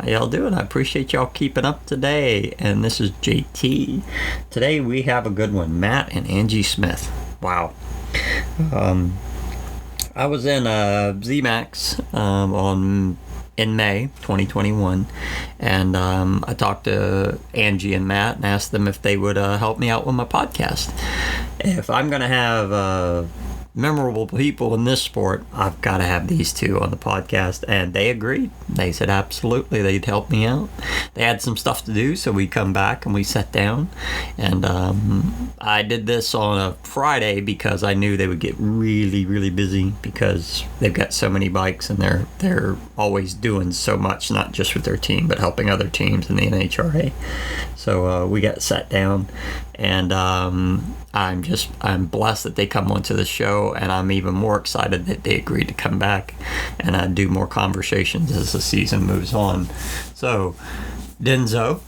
How y'all doing? I appreciate y'all keeping up today. And this is JT. Today we have a good one. Matt and Angie Smith. Wow. I was in ZMAX in May 2021, and I talked to Angie and Matt and asked them if they would help me out with my podcast. If I'm going to have memorable people in this sport, I've got to have these two on the podcast, and they agreed. They said absolutely they'd help me out. They had some stuff to do, so we come back and we sat down, and I did this on a Friday because I knew they would get really busy because they've got so many bikes and they're always doing so much, not just with their team but helping other teams in the NHRA. So we got sat down, and I'm blessed that they come onto the show, and I'm even more excited that they agreed to come back and do more conversations as the season moves on. So, DENSO,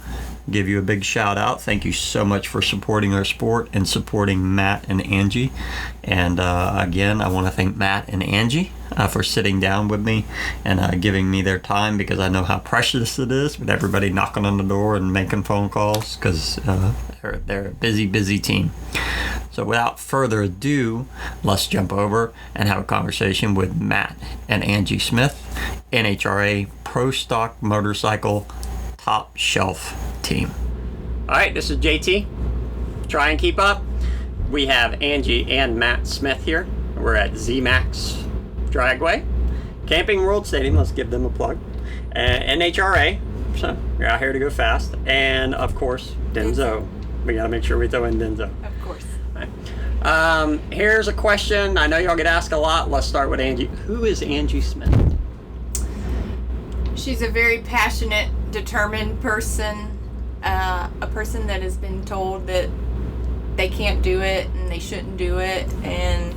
give you a big shout out. Thank you so much for supporting our sport and supporting Matt and Angie. And again, I want to thank Matt and Angie for sitting down with me and giving me their time, because I know how precious it is with everybody knocking on the door and making phone calls, because they're a busy team. So without further ado, let's jump over and have a conversation with Matt and Angie Smith, NHRA Pro Stock Motorcycle Top Shelf Team. All right, this is JT. Try and keep up. We have Angie and Matt Smith here. We're at ZMAX Dragway, Camping World Stadium. Let's give them a plug. NHRA, so you're out here to go fast. And of course, DENSO. We got to make sure we throw in DENSO. Of course. Right. Here's a question I know y'all get asked a lot. Let's start with Angie. Who is Angie Smith? She's a very passionate, determined person. A person that has been told that they can't do it and they shouldn't do it, and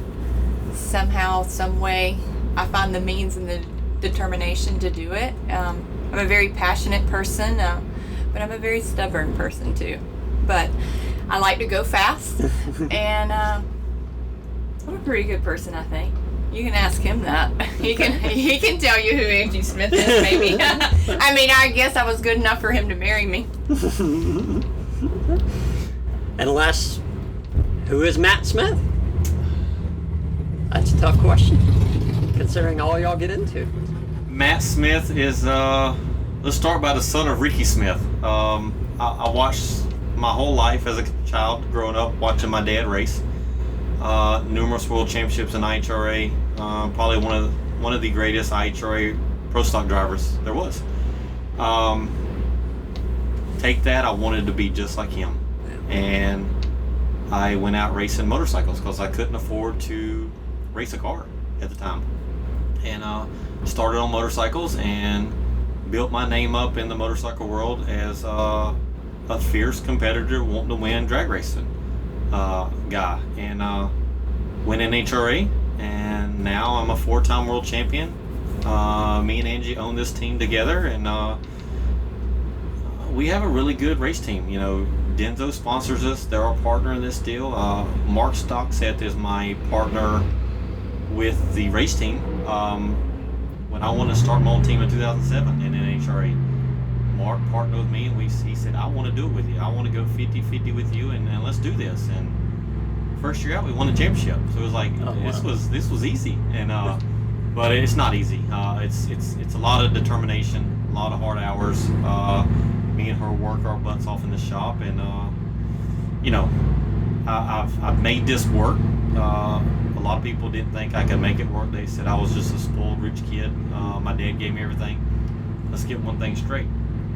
somehow, some way, I find the means and the determination to do it. I'm a very passionate person, but I'm a very stubborn person too. But I like to go fast, and I'm a pretty good person, I think. You can ask him that. He can tell you who Angie Smith is, maybe. I mean, I guess I was good enough for him to marry me. And last, who is Matt Smith? That's a tough question, considering all y'all get into. Matt Smith is, let's start by the son of Ricky Smith. I watched my whole life as a child, growing up, watching my dad race. Numerous world championships in IHRA. Probably one of the greatest IHRA pro stock drivers there was. Take that, I wanted to be just like him, and I went out racing motorcycles because I couldn't afford to race a car at the time, and started on motorcycles and built my name up in the motorcycle world as a fierce competitor wanting to win drag racing guy, and went NHRA, and now I'm a 4-time world champion. Me and Angie own this team together, and we have a really good race team. You know, DENSO sponsors us. They're our partner in this deal. Mark Stockset is my partner with the race team. When I wanted to start my own team in 2007 in NHRA, Mark partnered with me, and he said, I want to do it with you. I want to go 50-50 with you, and let's do this. And first year out, we won the championship. So it was like, this was easy. And but it's not easy. It's a lot of determination, a lot of hard hours. Me and her work our butts off in the shop, and you know, I've made this work. A lot of people didn't think I could make it work. They said I was just a spoiled rich kid. My dad gave me everything. Let's get one thing straight.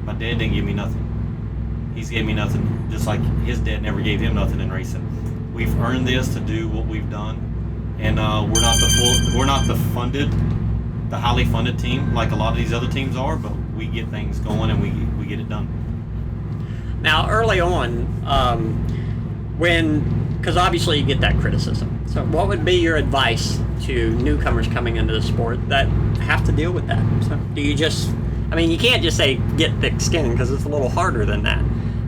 My dad didn't give me nothing. He's gave me nothing, just like his dad never gave him nothing in racing. We've earned this to do what we've done, and we're not the highly funded team like a lot of these other teams are, but we get things going and we get it done. Now, early on, because obviously you get that criticism. So what would be your advice to newcomers coming into the sport that have to deal with that? So do you just, I mean, you can't just say get thick skin, because it's a little harder than that.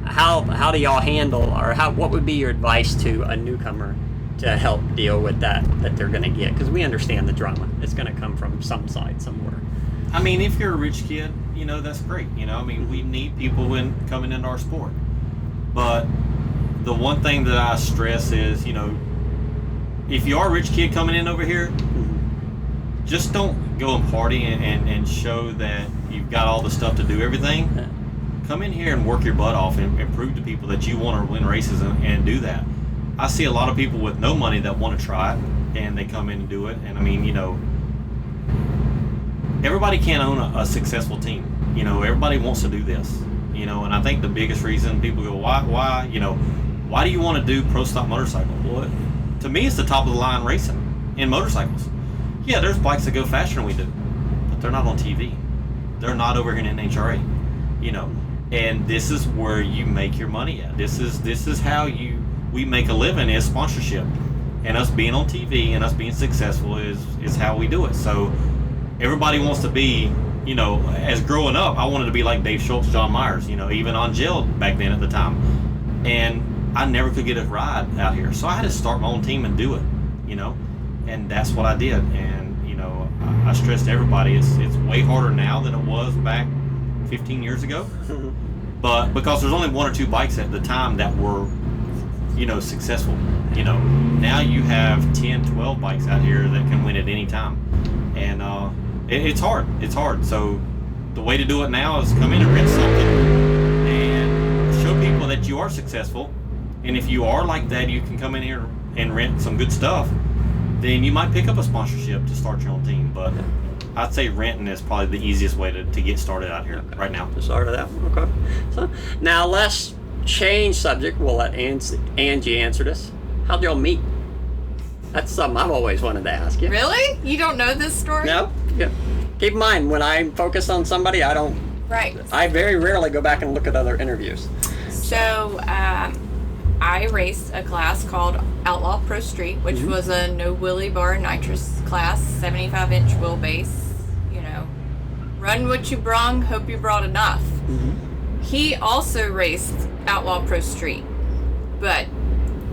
How do y'all handle, or what would be your advice to a newcomer to help deal with that they're going to get? Because we understand the drama. It's going to come from some side somewhere. I mean, if you're a rich kid, you know, that's great. You know, I mean, we need people coming into our sport. But the one thing that I stress is, you know, if you are a rich kid coming in over here, just don't go and party and show that you've got all the stuff to do everything. Come in here and work your butt off and prove to people that you want to win races and do that. I see a lot of people with no money that want to try it, and they come in and do it. And I mean, you know, everybody can't own a successful team. You know, everybody wants to do this. You know, and I think the biggest reason people go, why, you know, why do you want to do pro stock motorcycle? Well, to me, it's the top of the line racing in motorcycles. Yeah, there's bikes that go faster than we do, but they're not on TV. They're not over here in NHRA. You know, and this is where you make your money at. This is how we make a living, is sponsorship, and us being on TV and us being successful is how we do it. So everybody wants to be, you know, as growing up, I wanted to be like Dave Schultz, John Myers, you know, even Angel back then at the time, and I never could get a ride out here, so I had to start my own team and do it, you know, and that's what I did. And you know, I stress to everybody, it's way harder now than it was back 15 years ago. But because there's only one or two bikes at the time that were, you know, successful. You know, now you have 10, 12 bikes out here that can win at any time. And it's hard. It's hard. So the way to do it now is come in and rent something and show people that you are successful. And if you are like that, you can come in here and rent some good stuff. Then you might pick up a sponsorship to start your own team. But I'd say renting is probably the easiest way to get started out here right now. To start it out. Okay. So now let's change subject. We'll let Angie answer this. How'd y'all meet? That's something I've always wanted to ask you. Really? You don't know this story? No. Yeah. Keep in mind, when I focus on somebody, I don't. Right. I very rarely go back and look at other interviews. So, I raced a class called Outlaw Pro Street, which was a no wheelie bar nitrous class, 75-inch wheelbase. You know, run what you brung, hope you brought enough. He also raced Outlaw Pro Street, but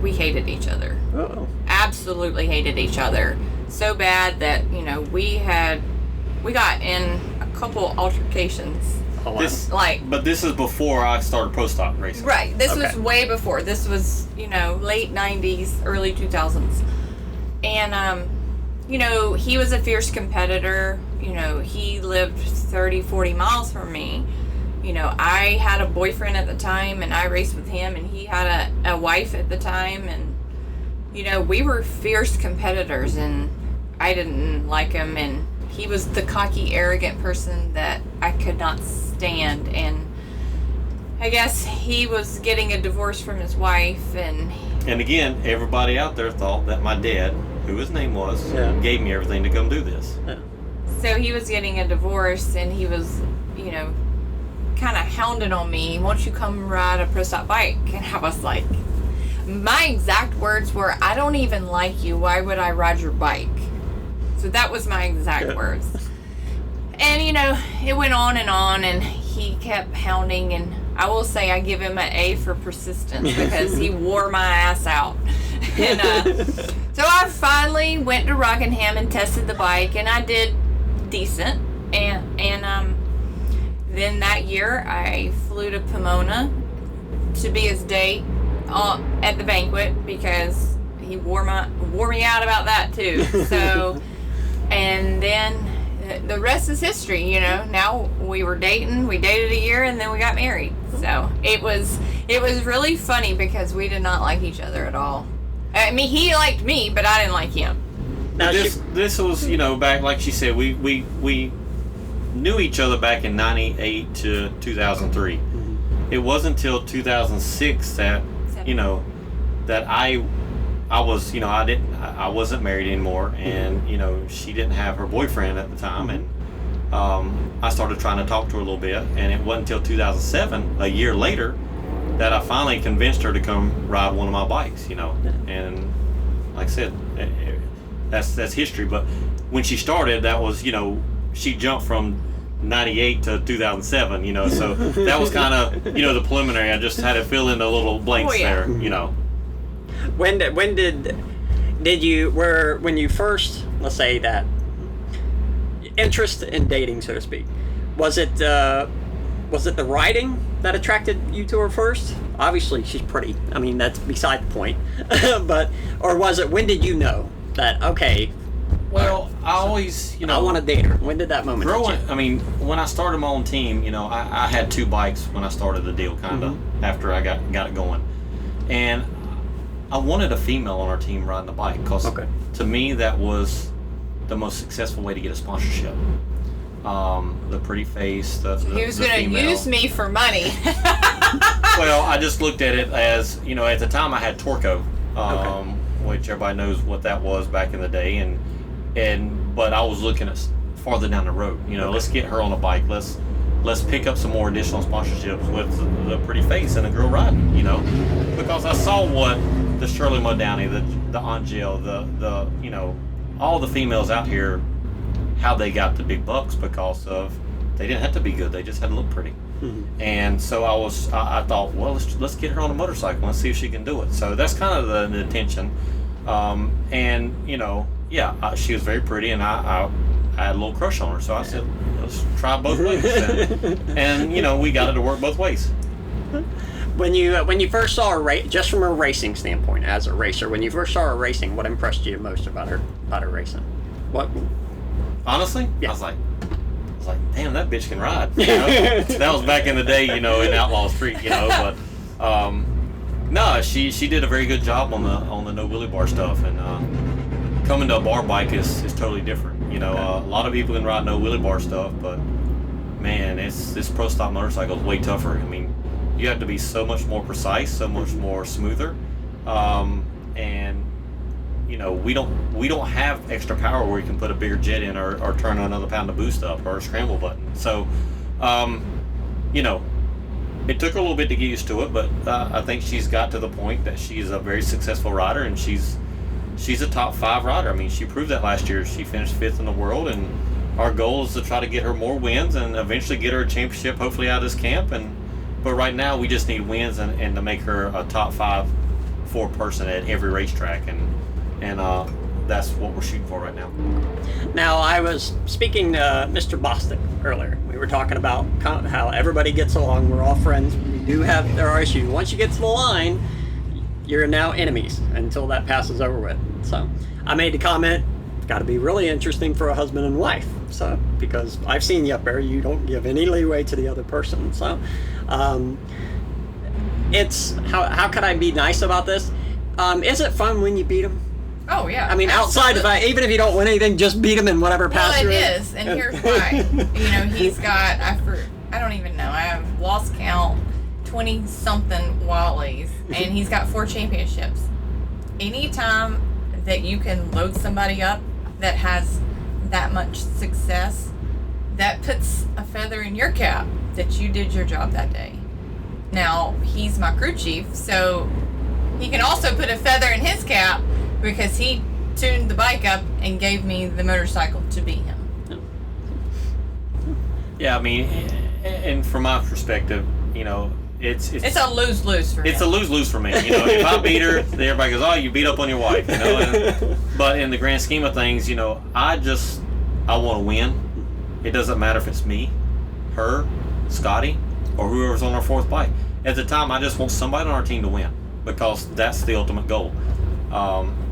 we hated each other. Uh-oh. Absolutely hated each other. So bad that, you know, we got in a couple altercations. Oh, wow. But this is before I started pro stock racing. Right. This was way before. This was, you know, late 90s, early 2000s. And, you know, he was a fierce competitor. You know, he lived 30, 40 miles from me. You know, I had a boyfriend at the time, and I raced with him, and he had a wife at the time. And, you know, we were fierce competitors, and I didn't like him. And he was the cocky, arrogant person that I could not stand. And I guess he was getting a divorce from his wife. And again, everybody out there thought that my dad, who his name was, gave me everything to come do this. Yeah. So he was getting a divorce, and he was, you know, kind of hounding on me, won't you come ride a pro stock bike? And I was like, my exact words were, I don't even like you, why would I ride your bike? So that was my exact words. And you know, it went on, and he kept hounding, and I will say I give him an A for persistence, because he wore my ass out. And so I finally went to Rockingham and tested the bike, and I did decent. And then that year I flew to Pomona to be his date at the banquet, because he wore me out about that too. So, and then the rest is history, you know. Now we dated a year, and then we got married. So it was really funny, because we did not like each other at all. I mean, he liked me, but I didn't like him. Now this was, you know, back, like she said, we knew each other back in 98 to 2003. It wasn't until 2006 that, you know, that I was, you know, I wasn't married anymore, and, you know, she didn't have her boyfriend at the time, and I started trying to talk to her a little bit, and it wasn't until 2007, a year later, that I finally convinced her to come ride one of my bikes, you know. And like I said, that's history. But when she started, that was, you know, she jumped from 98 to 2007, you know, so that was kind of, you know, the preliminary. I just had to fill in the little blanks there, you know. When did you, when you first, let's say that, interest in dating, so to speak? Was it the riding that attracted you to her first? Obviously, she's pretty. I mean, that's beside the point. Or was it, when did you know that, okay, Well, I always, I want to date her? When did that moment hit you? I mean, when I started my own team, I had 2 bikes when I started the deal, kind of, after I got it going. And I wanted a female on our team riding the bike, because to me, that was the most successful way to get a sponsorship. The pretty face, he was going to use me for money. Well, I just looked at it as, at the time I had Torco, which everybody knows what that was back in the day, but I was looking at farther down the road. Let's get her on a bike. Let's pick up some more additional sponsorships with the pretty face and the girl riding. Because I saw what the Shirley Modowney, the Angel, the all the females out here, how they got the big bucks, because of they didn't have to be good. They just had to look pretty. And so I thought, well, let's get her on a motorcycle and see if she can do it. So that's kind of the intention. She was very pretty, and I had a little crush on her. So I said, let's try both ways. And we got it to work both ways. When you first saw her just from a racing standpoint, as a racer, when you first saw her racing, what impressed you most about her racing? What? Honestly, I was like, damn, that bitch can ride. That was back in the day, in Outlaw Street, but no, she did a very good job on the no wheelie bar stuff, and coming to a bar bike is totally different. A lot of people can ride no wheelie bar stuff, but man, this pro stock motorcycle is way tougher. I mean, you have to be so much more precise, so much more smoother, and we don't have extra power where you can put a bigger jet in or turn another pound of boost up or a scramble button. So, it took her a little bit to get used to it, but I think she's got to the point that she's a very successful rider, and she's a top 5 rider. I mean, she proved that last year. She finished 5th in the world, and our goal is to try to get her more wins and eventually get her a championship, hopefully out of this camp. But right now, we just need wins and to make her a top 5 person at every racetrack, and that's what we're shooting for right now. Now, I was speaking to Mr. Bostic earlier. We were talking about how everybody gets along. We're all friends. There are issues. Once you get to the line, you're now enemies until that passes over with. So I made the comment, it's got to be really interesting for a husband and wife. So, because I've seen you up there, you don't give any leeway to the other person. So it's, how could I be nice about this? Is it fun when you beat them? Oh, yeah. I mean, outside of even if you don't win anything, just beat him in whatever pass you're in. Well, it is, and here's why. He's got, I don't even know, I have lost count, 20-something Wallies, and he's got 4 championships. Anytime that you can load somebody up that has that much success, that puts a feather in your cap that you did your job that day. Now, he's my crew chief, so he can also put a feather in his cap because he tuned the bike up and gave me the motorcycle to beat him. Yeah, I mean, and from my perspective, it's a lose-lose for him. It's a lose-lose for me. If I beat her, everybody goes, "Oh, you beat up on your wife." But in the grand scheme of things, I want to win. It doesn't matter if it's me, her, Scotty, or whoever's on our 4th bike. At the time, I just want somebody on our team to win, because that's the ultimate goal.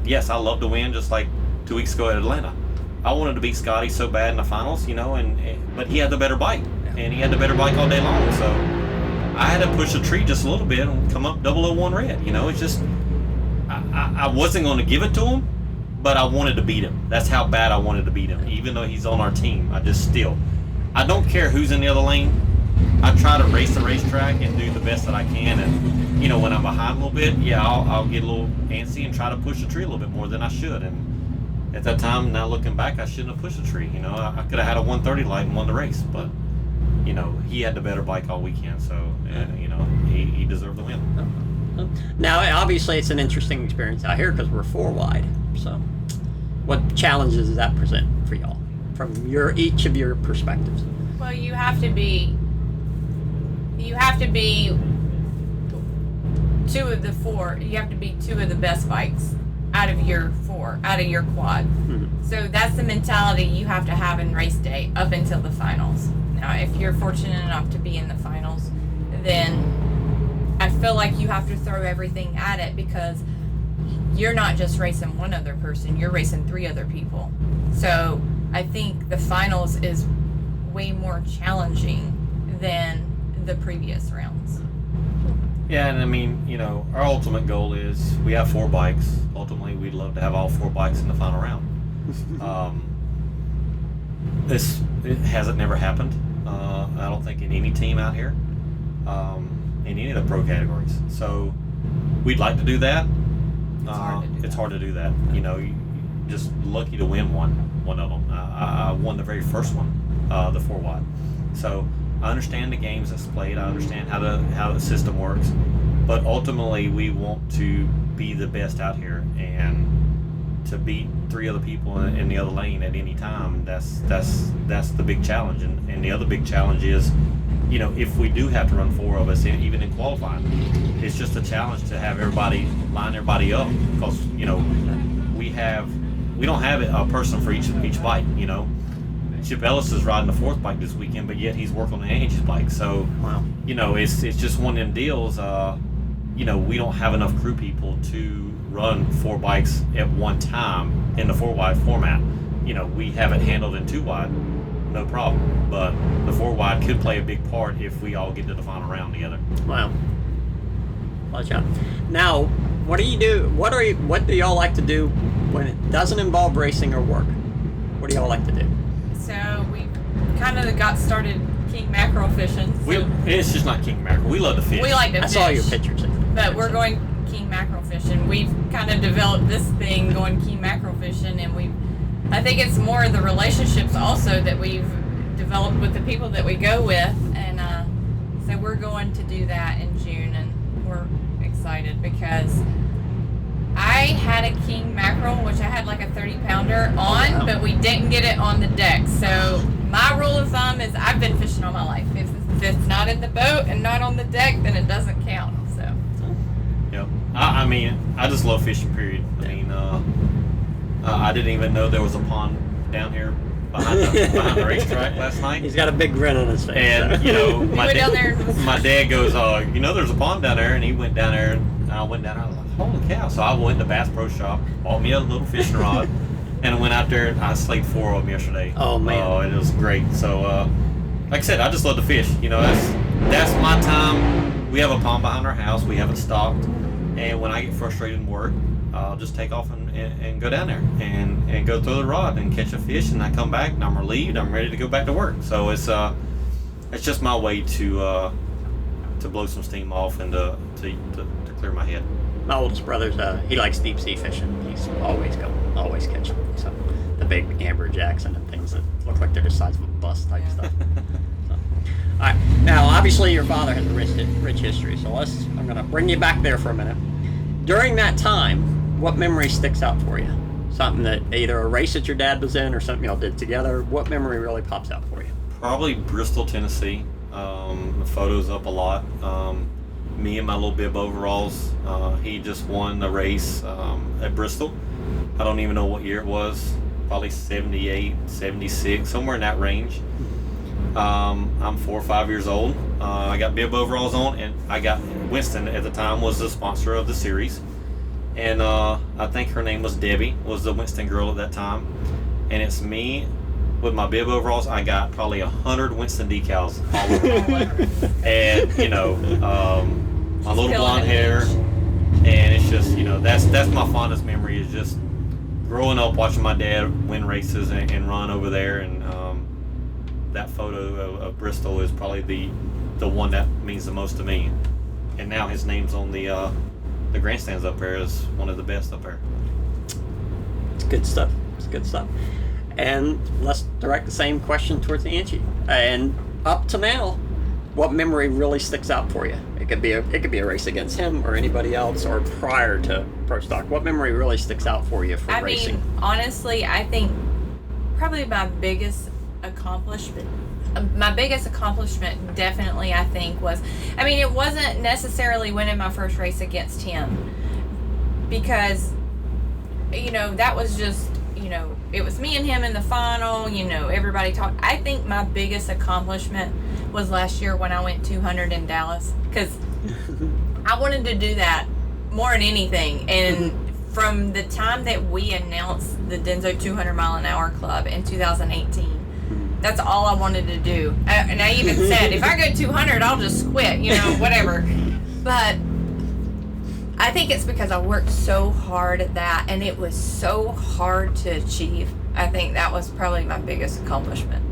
Yes, I love to win, just like 2 weeks ago at Atlanta. I wanted to beat Scotty so bad in the finals, but he had the better bike, and he had the better bike all day long. So I had to push the tree just a little bit and come up 001 red. It's just, I wasn't going to give it to him, but I wanted to beat him. That's how bad I wanted to beat him, even though he's on our team. I don't care who's in the other lane. I try to race the racetrack and do the best that I can, and when I'm behind a little bit, I'll get a little antsy and try to push the tree a little bit more than I should. And at that time, now looking back, I shouldn't have pushed the tree. I could have had a 130 light and won the race, but he had the better bike all weekend, so he deserved the win. Now, obviously, it's an interesting experience out here because we're 4 wide. So, what challenges does that present for y'all from each of your perspectives? Well, you have to be 2 of the 4. You have to be 2 of the best bikes out of your quad. So that's the mentality you have to have in race day up until the finals. Now, if you're fortunate enough to be in the finals, then I feel like you have to throw everything at it, because you're not just racing one other person, you're racing 3 other people. So I think the finals is way more challenging than the previous rounds. Yeah, and I mean, you know, our ultimate goal is we have 4 bikes. Ultimately, we'd love to have all 4 bikes in the final round. It hasn't never happened. I don't think in any team out here, in any of the pro categories. So we'd like to do that. It's hard to do that. You know, you're just lucky to win one of them. I won the very first one, the 4 wide. So I understand the games that's played. I understand how the system works, but ultimately we want to be the best out here, and to beat 3 other people in the other lane at any time. That's the big challenge, and the other big challenge is, you know, if we do have to run 4 of us, even in qualifying, it's just a challenge to have everybody line everybody up, because you know we don't have a person for each bike. You know, Chip Ellis is riding the 4th bike this weekend, but yet he's working on Angie's bike. So, you know, it's just one of them deals. You know, we don't have enough crew people to run 4 bikes at one time in the 4 wide format. You know, we have it handled in 2 wide, no problem. But the 4 wide could play a big part if we all get to the final round together. Wow. Watch out. Now, what do you do? What do y'all like to do when it doesn't involve racing or work? What do y'all like to do? So we kind of got started king mackerel fishing. So It's just not king mackerel. We love to fish. we like to I fish. saw your pictures. But we're going king mackerel fishing. We've kind of developed this thing going king mackerel fishing, and I think it's more the relationships also that we've developed with the people that we go with, and so we're going to do that in June, and we're excited because I had a king mackerel, which I had like a 30-pounder on, but we didn't get it on the deck. So my rule of thumb is I've been fishing all my life. If it's not in the boat and not on the deck, then it doesn't count. So. Yep. I mean, I just love fishing, period. I mean, I didn't even know there was a pond down here behind the racetrack last night. He's got a big grin on his face. And, you know, my down dad goes, you know, there's a pond down there, and he went down there, and I went down there, I was like, holy cow. So I went to Bass Pro Shop, bought me a little fishing rod, and went out there, and I slayed 4 of them yesterday. Oh, man. Oh, it was great. So, like I said, I just love to fish. You know, that's my time. We have a pond behind our house. We have it stocked. And when I get frustrated in work, I'll just take off and go down there and go throw the rod and catch a fish, and I come back and I'm relieved. I'm ready to go back to work. So it's just my way to blow some steam off and to clear my head. My oldest brother's he likes deep sea fishing. He's always catching so the big amberjacks and things that look like they're the size of a bus type stuff. So, all right, now obviously your father has a rich history, so I'm gonna bring you back there for a minute. During that time, what memory sticks out for you? Something that either a race that your dad was in or something y'all did together. What memory really pops out for you? Probably Bristol, Tennessee. The photos up a lot. Me in my little bib overalls. He just won the race at Bristol. I don't even know what year it was. Probably 78, 76, somewhere in that range. I'm 4 or 5 years old. I got bib overalls on, and I got Winston at the time was the sponsor of the series, and I think her name was Debbie, was the Winston girl at that time, and it's me with my bib overalls. I got probably 100 Winston decals all over, and you know, my little blonde hair, and it's just, you know, that's my fondest memory is just growing up watching my dad win races and run over there, and that photo of Bristol is probably the one that means the most to me. And now his name's on the grandstands up there as one of the best up there. It's good stuff. It's good stuff. And let's direct the same question towards Angie. And up to now, what memory really sticks out for you? It could be a race against him or anybody else, or prior to Pro Stock. What memory really sticks out for you for racing? I mean, honestly, I think probably my biggest accomplishment definitely, I think, was, I mean, it wasn't necessarily winning my first race against him, because that was just, it was me and him in the final, everybody talked. I think my biggest accomplishment was last year when I went 200 in Dallas, because I wanted to do that more than anything. And from the time that we announced the DENSO 200 mile an hour club in 2018, that's all I wanted to do. And I even said, if I go 200, I'll just quit, whatever. But I think it's because I worked so hard at that, and it was so hard to achieve. I think that was probably my biggest accomplishment.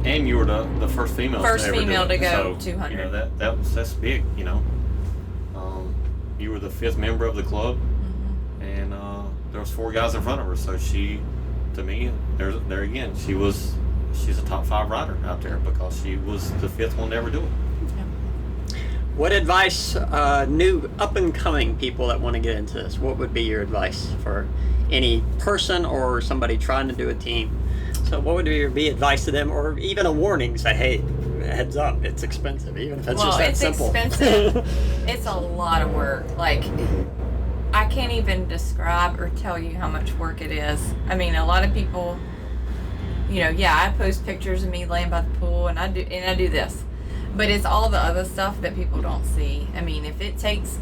And you were the first female. First to ever female do it. to go So, 200. That's big. You were the 5th member of the club, and there was 4 guys in front of her. So she, to me, there again, she's a top 5 rider out there because she was the 5th one to ever do it. What advice, new up-and-coming people that want to get into this, what would be your advice for any person or somebody trying to do a team? So what would be advice to them, or even a warning, say, hey, heads up, it's expensive, even if it's just that simple. Well, it's expensive. It's a lot of work. Like, I can't even describe or tell you how much work it is. I mean, a lot of people, I post pictures of me laying by the pool, and I do this. But it's all the other stuff that people don't see. I mean, if it takes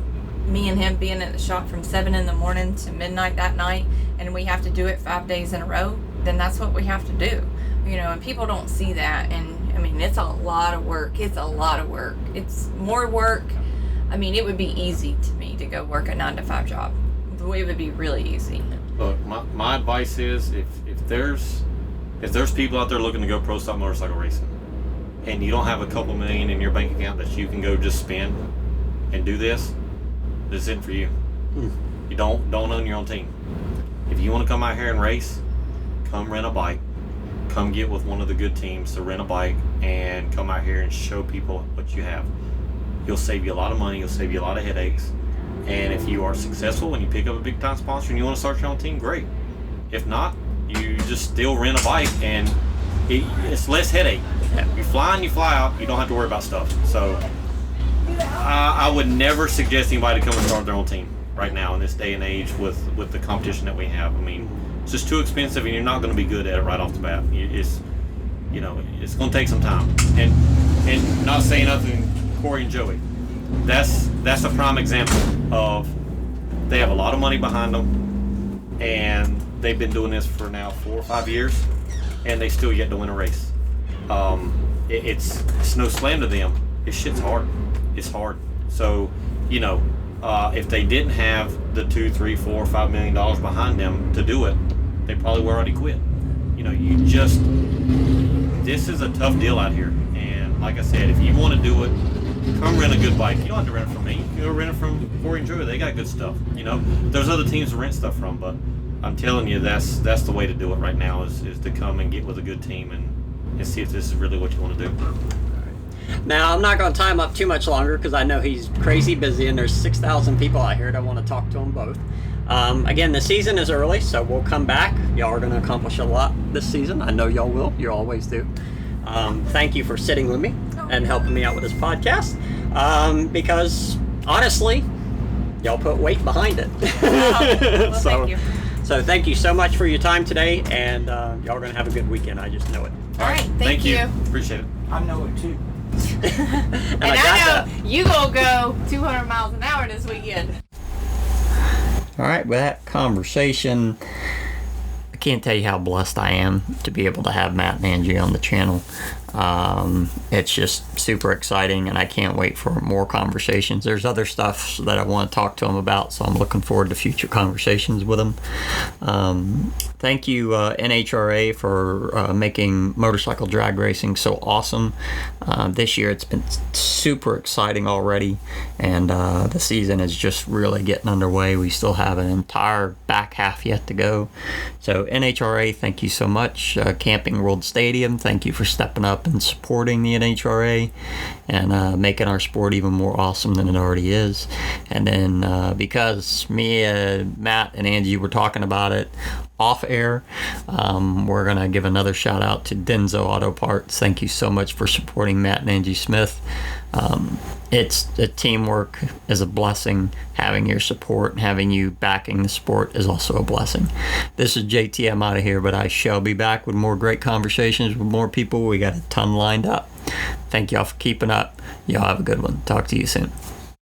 me and him being at the shop from 7 in the morning to midnight that night, and we have to do it 5 days in a row, then that's what we have to do. And people don't see that. And I mean, it's a lot of work. It's a lot of work. It's more work. I mean, it would be easy to me to go work a 9-to-5 job. It would be really easy. Look, my advice is if there's people out there looking to go pro style motorcycle racing, and you don't have a couple million in your bank account that you can go just spend and do this isn't for you. You don't own your own team. If you want to come out here and race, come rent a bike. Come get with one of the good teams to rent a bike and come out here and show people what you have. You'll save you a lot of money. You'll save you a lot of headaches. And if you are successful and you pick up a big time sponsor and you want to start your own team, great. If not, you just still rent a bike, and it's less headache. You fly in, you fly out. You don't have to worry about stuff. So I would never suggest anybody to come and start their own team right now in this day and age with the competition that we have. I mean, it's just too expensive, and you're not going to be good at it right off the bat. It's going to take some time. And not saying nothing, Corey and Joey, that's a prime example of they have a lot of money behind them, and they've been doing this for now 4 or 5 years, and they still yet to win a race. It's no slam to them. This shit's hard. It's hard. So, if they didn't have the $2, $3, $4, $5 million behind them to do it, they probably would already quit. This is a tough deal out here. And like I said, if you want to do it, come rent a good bike. You don't have to rent it from me. You can go rent it from Corey and Drew. They got good stuff. There's other teams to rent stuff from, but I'm telling you, that's the way to do it right now is to come and get with a good team and see if this is really what you want to do. Now, I'm not going to tie him up too much longer because I know he's crazy busy, and there's 6,000 people out here that want to talk to him both. Again, the season is early, so we'll come back. Y'all are going to accomplish a lot this season. I know y'all will. You always do. Thank you for sitting with me and helping me out with this podcast, because honestly, y'all put weight behind it. Well, thank you. So thank you so much for your time today, and y'all are going to have a good weekend. I just know it. All right. Thank you. Appreciate it. I know it too. And I know you gonna go 200 miles an hour this weekend. All right, with that conversation, I can't tell you how blessed I am to be able to have Matt and Angie on the channel. It's just super exciting, and I can't wait for more conversations. There's other stuff that I want to talk to them about, so I'm looking forward to future conversations with them. Thank you, NHRA, for making motorcycle drag racing so awesome. This year it's been super exciting already, and the season is just really getting underway. We still have an entire back half yet to go. So NHRA, thank you so much. Camping World Stadium, thank you for stepping up and supporting the NHRA and making our sport even more awesome than it already is. And then because me, Matt, and Angie were talking about it, off air. We're going to give another shout out to DENSO Auto Parts. Thank you so much for supporting Matt and Angie Smith. It's a teamwork is a blessing. Having your support and having you backing the sport is also a blessing. This is JT. I'm out of here, but I shall be back with more great conversations with more people. We got a ton lined up. Thank y'all for keeping up. Y'all have a good one. Talk to you soon.